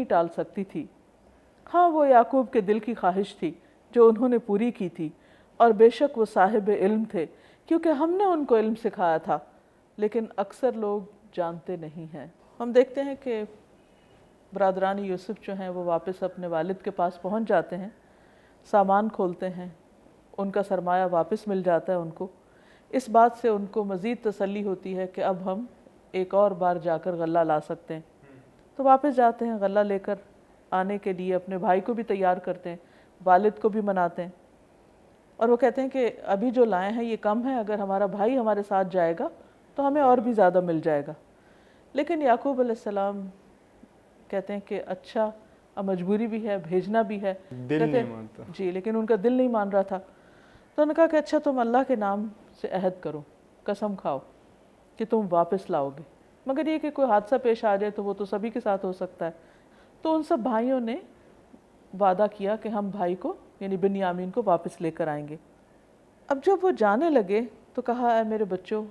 نہیں ٹال سکتی تھی۔ ہاں وہ یعقوب کے دل کی خواہش تھی جو انہوں نے پوری کی تھی، اور بے شک وہ صاحب علم تھے کیونکہ ہم نے ان کو علم سکھایا تھا، لیکن اکثر لوگ جانتے نہیں ہیں۔ ہم دیکھتے ہیں کہ برادران یوسف جو ہیں وہ واپس اپنے والد کے پاس پہنچ جاتے ہیں، سامان کھولتے ہیں، ان کا سرمایہ واپس مل جاتا ہے ان کو۔ اس بات سے ان کو مزید تسلی ہوتی ہے کہ اب ہم ایک اور بار جا کر غلہ لا سکتے ہیں، تو واپس جاتے ہیں غلہ لے کر آنے کے لیے، اپنے بھائی کو بھی تیار کرتے ہیں، والد کو بھی مناتے ہیں، اور وہ کہتے ہیں کہ ابھی جو لائے ہیں یہ کم ہے، اگر ہمارا بھائی ہمارے ساتھ جائے گا تو ہمیں اور بھی زیادہ مل جائے گا۔ لیکن یعقوب علیہ السلام کہتے ہیں کہ اچھا اب مجبوری بھی ہے، بھیجنا بھی ہے، دل کہتے نہیں ہیں مانتا جی، لیکن ان کا دل نہیں مان رہا تھا، تو انہوں نے کہا کہ اچھا تم اللہ کے نام سے عہد کرو، قسم کھاؤ کہ تم واپس لاؤ گے، مگر یہ کہ کوئی حادثہ پیش آ جائے تو وہ تو سبھی کے ساتھ ہو سکتا ہے۔ تو ان سب بھائیوں نے وعدہ کیا کہ ہم بھائی کو یعنی بنیامین کو واپس لے کر آئیں گے۔ اب جب وہ جانے لگے تو کہا اے میرے بچوں،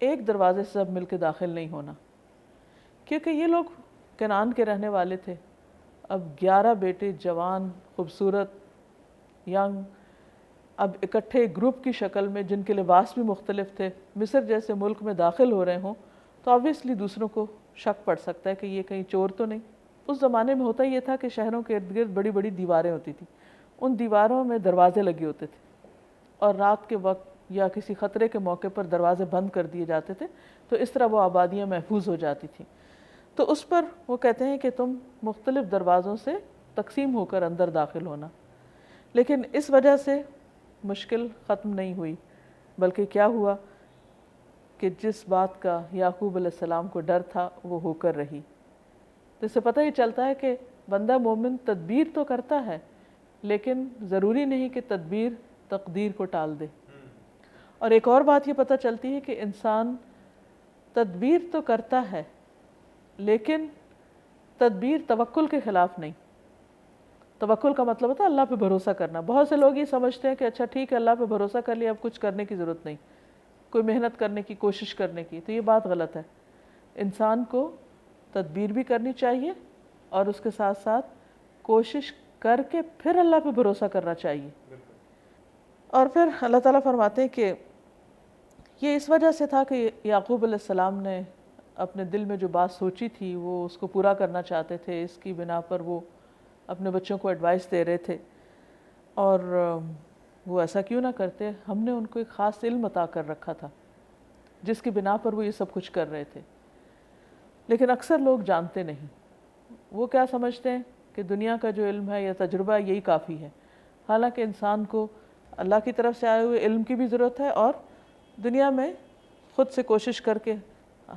ایک دروازے سے سب مل کے داخل نہیں ہونا، کیونکہ یہ لوگ کنعان کے رہنے والے تھے۔ اب 11 بیٹے جوان، خوبصورت، ینگ، اب اکٹھے گروپ کی شکل میں، جن کے لباس بھی مختلف تھے، مصر جیسے ملک میں داخل ہو رہے ہوں تو آبویسلی دوسروں کو شک پڑ سکتا ہے کہ یہ کہیں چور تو نہیں۔ اس زمانے میں ہوتا یہ تھا کہ شہروں کے ارد گرد بڑی بڑی دیواریں ہوتی تھیں، ان دیواروں میں دروازے لگے ہوتے تھے، اور رات کے وقت یا کسی خطرے کے موقع پر دروازے بند کر دیے جاتے تھے، تو اس طرح وہ آبادیاں محفوظ ہو جاتی تھیں۔ تو اس پر وہ کہتے ہیں کہ تم مختلف دروازوں سے تقسیم ہو کر اندر داخل ہونا۔ لیکن اس وجہ سے مشکل ختم نہیں ہوئی، بلکہ کیا ہوا کہ جس بات کا یعقوب علیہ السلام کو ڈر تھا وہ ہو کر رہی۔ تو اس سے پتہ یہ چلتا ہے کہ بندہ مومن تدبیر تو کرتا ہے، لیکن ضروری نہیں کہ تدبیر تقدیر کو ٹال دے۔ اور ایک اور بات یہ پتہ چلتی ہے کہ انسان تدبیر تو کرتا ہے، لیکن تدبیر توکل کے خلاف نہیں۔ توکل کا مطلب ہوتا ہے اللہ پہ بھروسہ کرنا۔ بہت سے لوگ یہ سمجھتے ہیں کہ اچھا ٹھیک ہے اللہ پہ بھروسہ کر لیا، اب کچھ کرنے کی ضرورت نہیں، کوئی محنت کرنے کی کوشش کرنے کی، تو یہ بات غلط ہے۔ انسان کو تدبیر بھی کرنی چاہیے اور اس کے ساتھ ساتھ کوشش کر کے پھر اللہ پہ بھروسہ کرنا چاہیے۔ اور پھر اللہ تعالیٰ فرماتے ہیں کہ یہ اس وجہ سے تھا کہ یعقوب علیہ السلام نے اپنے دل میں جو بات سوچی تھی وہ اس کو پورا کرنا چاہتے تھے، اس کی بنا پر وہ اپنے بچوں کو ایڈوائس دے رہے تھے، اور وہ ایسا کیوں نہ کرتے، ہم نے ان کو ایک خاص علم عطا کر رکھا تھا جس کی بنا پر وہ یہ سب کچھ کر رہے تھے۔ لیکن اکثر لوگ جانتے نہیں، وہ کیا سمجھتے ہیں کہ دنیا کا جو علم ہے یا تجربہ یہی کافی ہے، حالانکہ انسان کو اللہ کی طرف سے آئے ہوئے علم کی بھی ضرورت ہے اور دنیا میں خود سے کوشش کر کے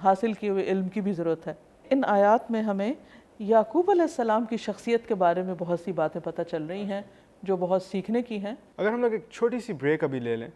حاصل کیے ہوئے علم کی بھی ضرورت ہے۔ ان آیات میں ہمیں یعقوب علیہ السلام کی شخصیت کے بارے میں بہت سی باتیں پتہ چل رہی ہیں جو بہت سیکھنے کی ہیں۔ اگر ہم لوگ ایک چھوٹی سی بریک ابھی لے لیں